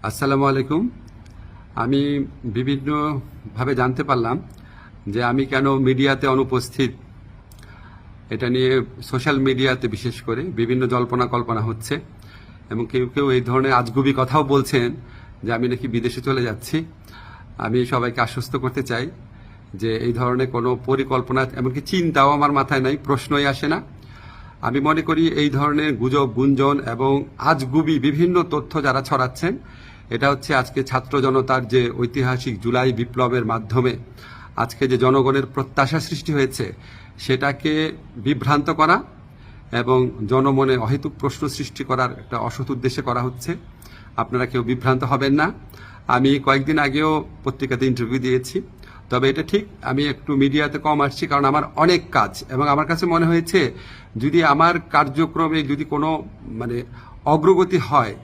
আসসালামু আলাইকুম। আমি বিভিন্নভাবে জানতে পারলাম যে আমি কেন মিডিয়াতে অনুপস্থিত। এটা নিয়ে সোশ্যাল মিডিয়াতে বিশেষ করে বিভিন্ন জল্পনা কল্পনা হচ্ছে এবং কেউ কেউ এই ধরনের আজগুবি কথাও বলছেন যে আমি নাকি বিদেশে চলে যাচ্ছি। আমি সবাইকে আশ্বস্ত করতে চাই যে এই ধরনের কোনো পরিকল্পনা এমনকি চিন্তাও আমার মাথায় নাই, প্রশ্নই আসে না। আমি মনে করি এই ধরনের গুজব গুঞ্জন এবং আজগুবি বিভিন্ন তথ্য যারা ছড়াচ্ছেন, এটা হচ্ছে আজকে ছাত্র জনতার যে ঐতিহাসিক জুলাই বিপ্লবের মাধ্যমে আজকে যে জনগণের প্রত্যাশা সৃষ্টি হয়েছে সেটাকে বিভ্রান্ত করা এবং জনমনে অহেতুক প্রশ্ন সৃষ্টি করার একটা অসৎ উদ্দেশ্যে করা হচ্ছে। আপনারা কেউ বিভ্রান্ত হবেন না। আমি কয়েকদিন আগেও পত্রিকাতে ইন্টারভিউ দিয়েছি, তবে এটা ঠিক আমি একটু মিডিয়াতে কম আসছি কারণ আমার অনেক কাজ এবং আমার কাছে মনে হয়েছে যদি আমার কার্যক্রমে যদি কোনো অগ্রগতি হয়